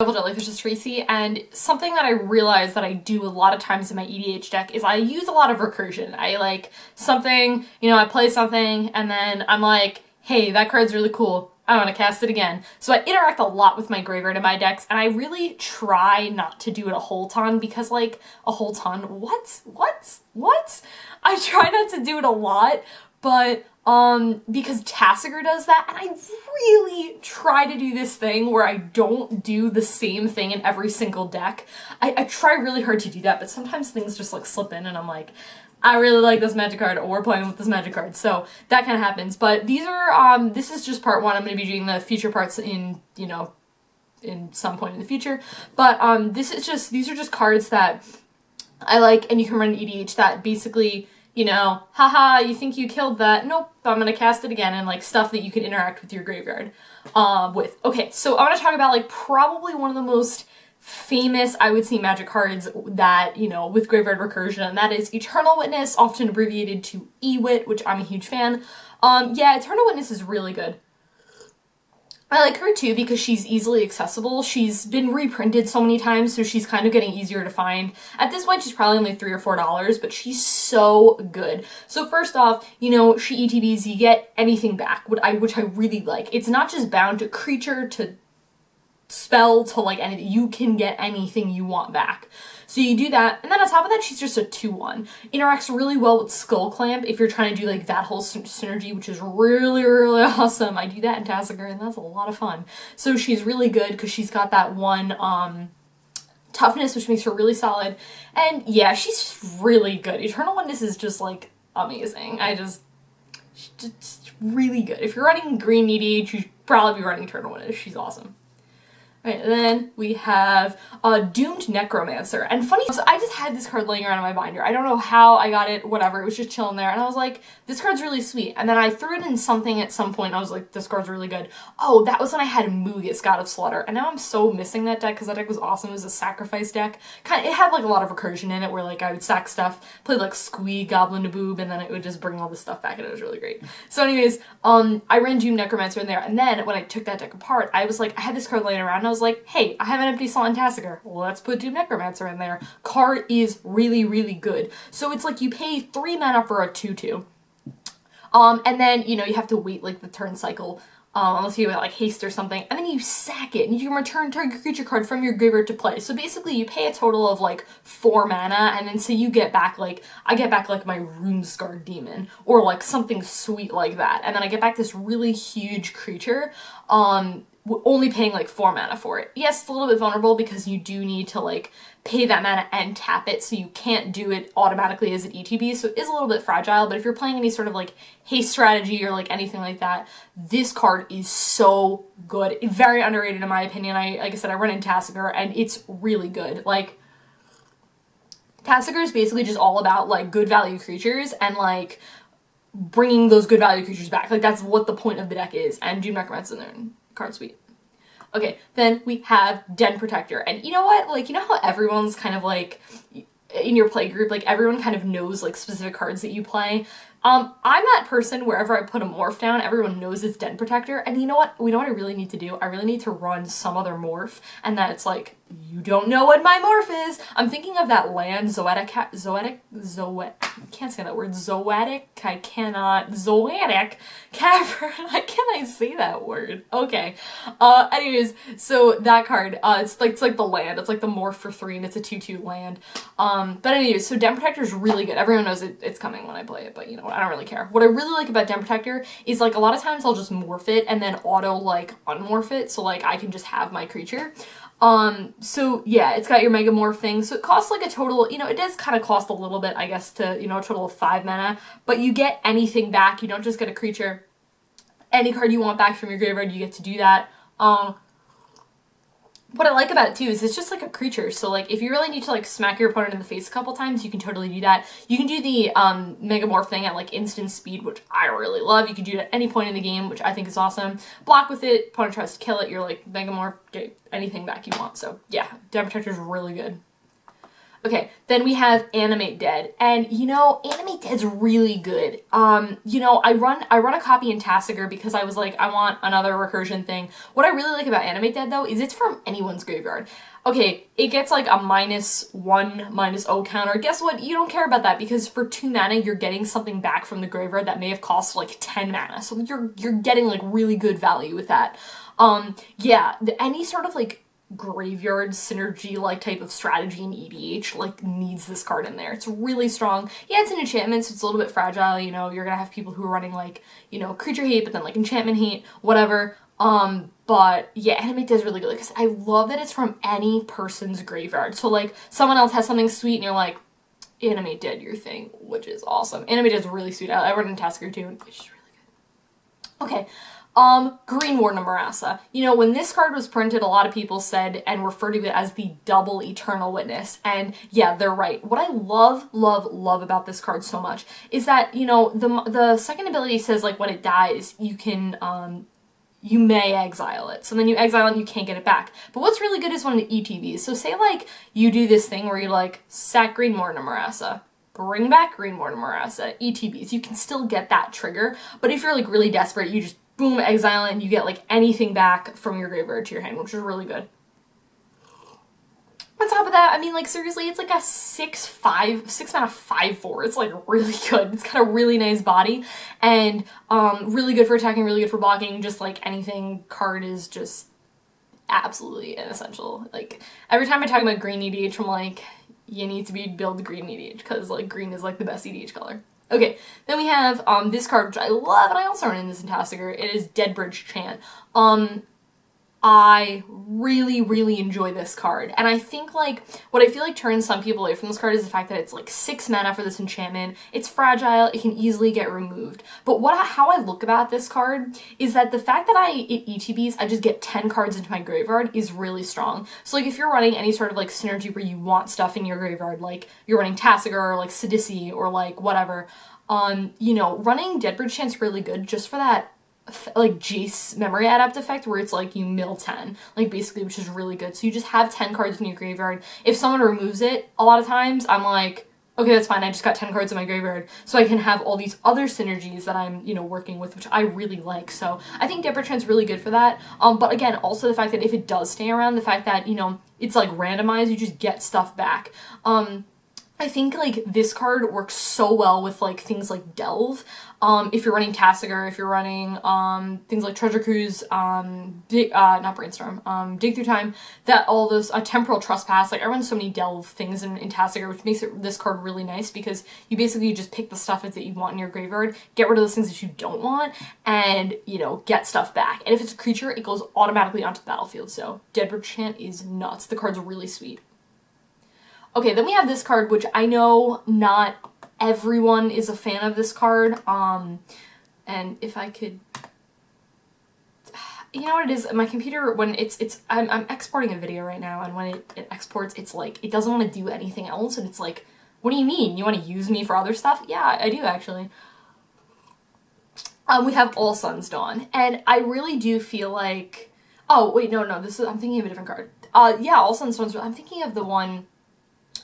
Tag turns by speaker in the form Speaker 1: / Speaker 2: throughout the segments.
Speaker 1: Jellyfish's Tracy, and something that I realized that I do a lot of times in my EDH deck is I use a lot of recursion. I like something, you know, I play something and then I'm like, hey, that card's really cool, I want to cast it again. So I interact a lot with my graveyard in my decks, and I really try not to do it a whole ton because, like, a whole ton? What? I try not to do it a lot, but because Tasigur does that, and I really try to do this thing where I don't do the same thing in every single deck. I try really hard to do that, but sometimes things just like slip in and I'm like, I really like this magic card, or we're playing with this magic card, so that kind of happens. But these are, this is just part one. I'm going to be doing the future parts in, you know, in some point in the future. But these are just cards that I like, and you can run EDH that basically, you know, haha, you think you killed that? Nope, I'm gonna cast it again, and like stuff that you can interact with your graveyard with. Okay, so I want to talk about like probably one of the most famous, I would say, magic cards that, you know, with graveyard recursion, and that is Eternal Witness, often abbreviated to EWIT, which I'm a huge fan. Yeah, Eternal Witness is really good. I like her too because she's easily accessible. She's been reprinted so many times, so she's kind of getting easier to find. At this point, she's probably only $3 or $4, but she's so good. So first off, you know, she ETBs, you get anything back, which I really like. It's not just bound to creature, to spell, to like anything. You can get anything you want back. So you do that, and then on top of that, she's just a 2/1. Interacts really well with Skull Clamp if you're trying to do like that whole synergy, which is really, really awesome. I do that in Tasigur, and that's a lot of fun. So she's really good because she's got that one toughness, which makes her really solid. And yeah, she's just really good. Eternal Witness is just like amazing. She's just really good. If you're running green EDH, you should probably be running Eternal Witness. She's awesome. Right, and then we have Doomed Necromancer. And funny, so I just had this card laying around in my binder. I don't know how I got it, whatever. It was just chilling there. And I was like, this card's really sweet. And then I threw it in something at some point. And I was like, this card's really good. Oh, that was when I had Mugus, God of Slaughter. And now I'm so missing that deck because that deck was awesome. It was a sacrifice deck. It had like a lot of recursion in it where like I would sack stuff, play like Squee, Goblin to Boob, and then it would just bring all this stuff back, and it was really great. So anyways, I ran Doomed Necromancer in there. And then when I took that deck apart, I was like, I had this card laying around, and I was like, hey, I have an empty slot in Tasigur. Let's put Doomed Necromancer in there. Card is really, really good. So it's like you pay 3 mana for a 2/2. And then, you know, you have to wait like the turn cycle, unless you have like haste or something, and then you sack it, and you can return target creature card from your graveyard to play. So basically you pay a total of like 4 mana, and then so you get back like, I get back like my Runescarred Demon, or like something sweet like that, and then I get back this really huge creature, only paying like 4 mana for it. Yes, it's a little bit vulnerable because you do need to like pay that mana and tap it, so you can't do it automatically as an ETB, so it is a little bit fragile, but if you're playing any sort of like haste strategy or like anything like that, this card is so good. Very underrated in my opinion. Like I said, I run in Tasigur, and it's really good. Like, Tasigur is basically just all about like good value creatures and like bringing those good value creatures back. Like, that's what the point of the deck is, and Doomed Necromancer in there. Card sweet. Okay, then we have Den Protector. And you know what? Like, you know how everyone's kind of like, in your play group, like everyone kind of knows like specific cards that you play? I'm that person wherever I put a morph down, everyone knows it's Den Protector. And you know what? We know what I really need to do? I really need to run some other morph, and that it's like, you don't know what my morph is. I'm thinking of that land, Zoetic, can't say that word, Zoetic Cavern. Why can't I say that word? Okay. Anyways, so that card, it's like the land. It's like the morph for 3, and it's a 2/2 land. But anyways, so Den Protector is really good. Everyone knows it's coming when I play it, but you know what? I don't really care. What I really like about Den Protector is like a lot of times I'll just morph it and then auto like unmorph it, so like I can just have my creature. So yeah, it's got your Mega Morph thing, so it costs like a total, you know, it does kind of cost a little bit, I guess, to, you know, a total of 5 mana, but you get anything back. You don't just get a creature. Any card you want back from your graveyard, you get to do that. What I like about it too is it's just like a creature, so like if you really need to like smack your opponent in the face a couple times, you can totally do that. You can do the Mega Morph thing at like instant speed, which I really love. You can do it at any point in the game, which I think is awesome. Block with it, opponent tries to kill it, you're like Mega Morph, get anything back you want. So yeah, Den Protector is really good. Okay, then we have Animate Dead, and you know, Animate Dead's really good. You know, I run a copy in Tassiger because I was like, I want another recursion thing. What I really like about Animate Dead though is it's from anyone's graveyard. Okay, it gets like a -1/-0 counter. Guess what? You don't care about that because for 2 mana you're getting something back from the graveyard that may have cost like 10 mana. So you're getting like really good value with that. Yeah, any sort of like graveyard synergy like type of strategy in EDH like needs this card in there. It's really strong. Yeah, it's an enchantment, so it's a little bit fragile, you know, you're gonna have people who are running like, you know, creature hate, but then like enchantment hate, whatever. But yeah, Animate Dead is really good because I love that it's from any person's graveyard. So like someone else has something sweet and you're like, Animate Dead your thing, which is awesome. Animate Dead is really sweet. I run in Tasker too, and it's really good. Okay. Greenwarden of Murasa. You know, when this card was printed, a lot of people said and referred to it as the double Eternal Witness, and yeah, they're right. What I love about this card so much is that, you know, the second ability says, like, when it dies, you can, you may exile it. So then you exile it and you can't get it back. But what's really good is when it ETBs. So say, like, you do this thing where you, like, sack Greenwarden of Murasa, bring back Greenwarden of Murasa, ETBs. You can still get that trigger, but if you're, like, really desperate, you just boom, exile it, and you get like anything back from your graveyard to your hand, which is really good. On top of that, I mean, like, seriously, it's like a 6/5, 6-mana 5/4. It's like really good. It's got a really nice body and really good for attacking, really good for blocking. Just like anything card is just absolutely an essential. Like, every time I talk about green EDH, I'm like, you need to build green EDH because like green is like the best EDH color. Okay, then we have this card, which I love, and I also run in this in Tassiger. It is Deadbridge Chant. I really enjoy this card, and I think, like, what I feel like turns some people away from this card is the fact that it's like 6 mana for this enchantment. It's fragile, it can easily get removed. But how I look about this card is that the fact that it ETBs, I just get 10 cards into my graveyard is really strong. So like if you're running any sort of like synergy where you want stuff in your graveyard, like you're running Tassiger or like Sidisi or like whatever, you know, running Deadbridge Chant's really good just for that like Jace Memory Adept effect where it's like you mill 10, like basically, which is really good. So you just have 10 cards in your graveyard. If someone removes it, a lot of times I'm like, okay, that's fine, I just got 10 cards in my graveyard, so I can have all these other synergies that I'm, you know, working with, which I really like. So I think Deadbridge Chant's really good for that. But again, also the fact that if it does stay around, the fact that, you know, it's like randomized, you just get stuff back. I think like this card works so well with like things like Delve. If you're running Tassiger, if you're running things like Treasure Cruise, not Brainstorm, Dig Through Time, that all those Temporal Trespass. Like I run so many Delve things in Tassiger, which makes this card really nice because you basically just pick the stuff that you want in your graveyard, get rid of those things that you don't want, and, you know, get stuff back. And if it's a creature, it goes automatically onto the battlefield. So Deadbridge Chant is nuts. The card's really sweet. Okay, then we have this card, which I know not everyone is a fan of this card, and if I could, you know what it is, my computer, when I'm exporting a video right now, and when it exports, it's like, it doesn't want to do anything else, and it's like, what do you mean? You want to use me for other stuff? Yeah, I do, actually. We have All Sun's Dawn, and I really do feel like, oh, wait, no, I'm thinking of a different card. Yeah, All Sun's Dawn, I'm thinking of the one,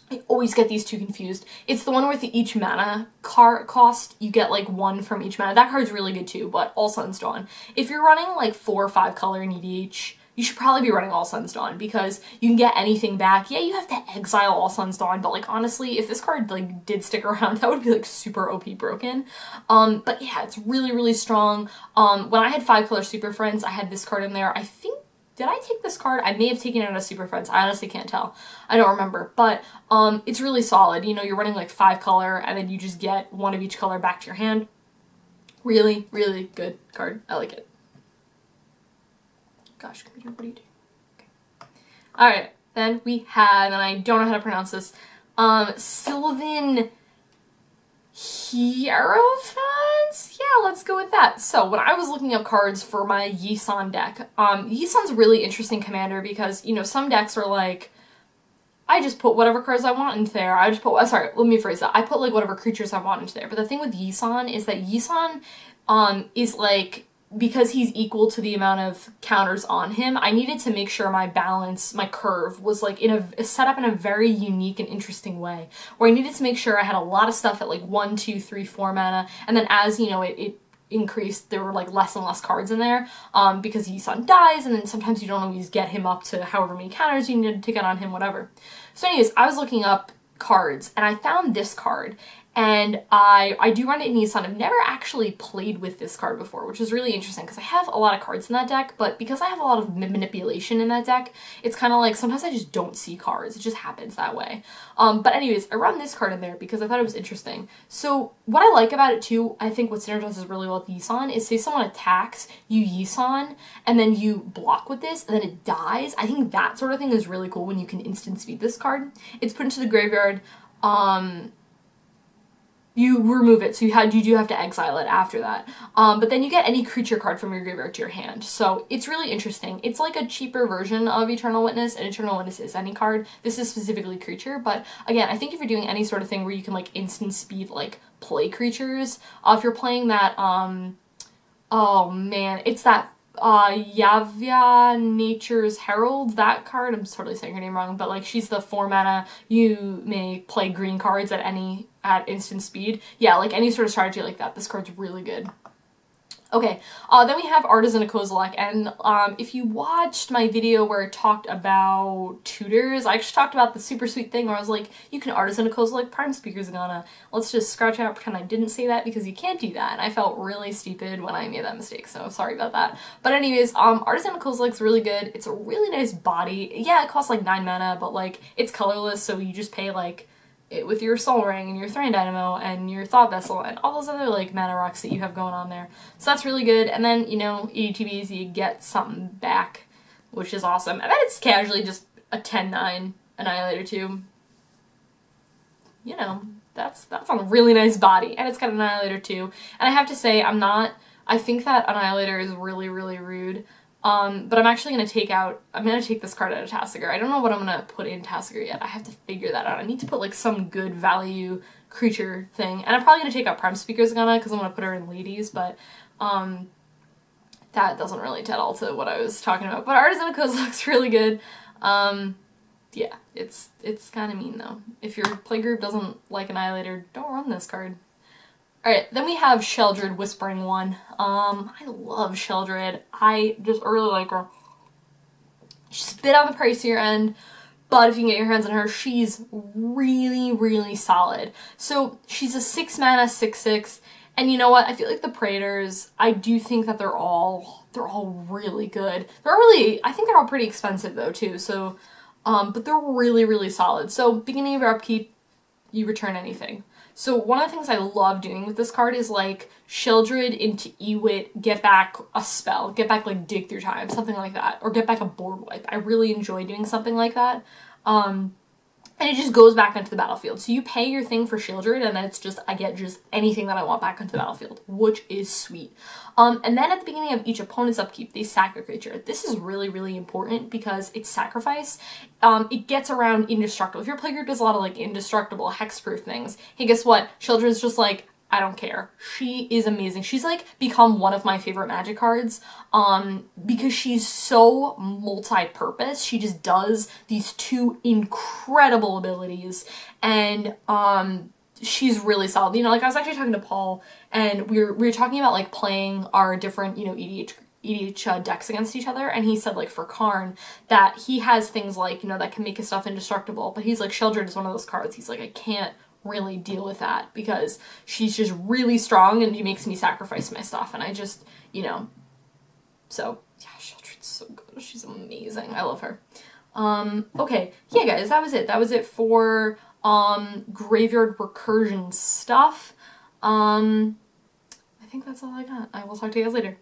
Speaker 1: I always get these two confused. It's the one with the each mana cost, you get like 1 from each mana. That card's really good too, but All Sun's Dawn. If you're running like 4 or 5 color in EDH, you should probably be running All Sun's Dawn because you can get anything back. Yeah, you have to exile All Sun's Dawn, but like honestly, if this card like did stick around, that would be like super OP broken. But yeah, it's really strong. When I had 5 color Super Friends, I had this card in there. I think, did I take this card? I may have taken it out of Super Friends. I honestly can't tell. I don't remember. But it's really solid. You know, you're running like 5 color and then you just get 1 of each color back to your hand. Really good card. I like it. Gosh, computer, what are you doing? Okay. Alright, then we had, and I don't know how to pronounce this, Sylvan Hierophant? Yeah, let's go with that. So when I was looking up cards for my Isan deck, Isan's a really interesting commander because, you know, some decks are like, I just put whatever cards I want into there. Sorry, let me phrase that. I put like whatever creatures I want into there. But the thing with Isan is that Isan is like because he's equal to the amount of counters on him, I needed to make sure my balance, my curve, was like set up in a very unique and interesting way, where I needed to make sure I had a lot of stuff at like 1, 2, 3, 4 mana, and then as, you know, it increased, there were like less and less cards in there, because Isan dies, and then sometimes you don't always get him up to however many counters you need to get on him, whatever. So anyways, I was looking up cards, and I found this card, and I do run it in Isan. I've never actually played with this card before, which is really interesting because I have a lot of cards in that deck, but because I have a lot of manipulation in that deck, it's kind of like sometimes I just don't see cards. It just happens that way. But anyways, I run this card in there because I thought it was interesting. So what I like about it too, I think what synergizes really well with Isan is, say someone attacks, you Isan, and then you block with this, and then it dies. I think that sort of thing is really cool when you can instant speed this card. It's put into the graveyard. You remove it, so you do have to exile it after that. But then you get any creature card from your graveyard to your hand. So it's really interesting. It's like a cheaper version of Eternal Witness, and Eternal Witness is any card. This is specifically creature, but again, I think if you're doing any sort of thing where you can like instant speed like play creatures, if you're playing that, oh man, it's that Yavia Nature's Herald, that card, I'm totally saying her name wrong, but like she's the 4 mana, you may play green cards at instant speed. Yeah, like any sort of strategy like that, this card's really good. Okay, then we have Artisan of Kozilek, and if you watched my video where I talked about tutors, I actually talked about the super sweet thing where I was like, you can Artisan of Kozilek Prime Speaker Zagana. Let's just scratch out, pretend I didn't say that, because you can't do that, and I felt really stupid when I made that mistake, so sorry about that. But anyways, Artisan of Kozilek's really good. It's a really nice body. Yeah, it costs like 9 mana, but like, it's colorless, so you just pay like it with your Soul Ring and your Thran Dynamo and your Thought Vessel and all those other like mana rocks that you have going on there. So that's really good. And then, you know, EDTBs, you get something back, which is awesome. And then it's casually just a 10-9 Annihilator too. You know, that's on a really nice body. And it's got Annihilator too. And I have to say, I think that Annihilator is really, really rude. But I'm actually going to take this card out of Tasigur. I don't know what I'm going to put in Tasigur yet. I have to figure that out. I need to put like some good value creature thing. And I'm probably going to take out Prime Speaker Zagana because I'm going to put her in ladies, but that doesn't relate at all to what I was talking about. But Artisan of Kozilek's really good. Yeah, it's kind of mean though. If your playgroup doesn't like Annihilator, don't run this card. Alright, then we have Sheoldred, Whispering One. I love Sheoldred. I just really like her. She's a bit on the pricier end, but if you can get your hands on her, she's really, really solid. So she's a 6 mana, 6/6, and you know what? I feel like the Praetors, I do think that they're all really good. I think they're all pretty expensive though too, so, but they're really, really solid. So beginning of your upkeep, you return anything. So one of the things I love doing with this card is like Sheoldred into Ewit, get back a spell, get back like Dig Through Time, something like that, or get back a board wipe. I really enjoy doing something like that. And it just goes back into the battlefield. So you pay your thing for Sheoldred, and then it's just, I get just anything that I want back into the battlefield, which is sweet. And then at the beginning of each opponent's upkeep, they sack a creature. This is really, really important because it's sacrifice. It gets around indestructible. If your playgroup does a lot of like indestructible, hexproof things, hey, guess what? Sheoldred's just like, I don't care. She is amazing. She's like become one of my favorite Magic cards because she's so multi-purpose. She just does these 2 incredible abilities, and she's really solid. You know, like I was actually talking to Paul, and we were talking about like playing our different, you know, EDH decks against each other, and he said like for Karn that he has things like, you know, that can make his stuff indestructible, but he's like, Sheoldred is one of those cards. He's like, I can't really deal with that because she's just really strong and she makes me sacrifice my stuff, and I just, you know, so yeah, Sheoldred's so good. She's amazing. I love her. Okay, yeah guys, that was it for graveyard recursion stuff. I think that's all I got. I will talk to you guys later. Bye.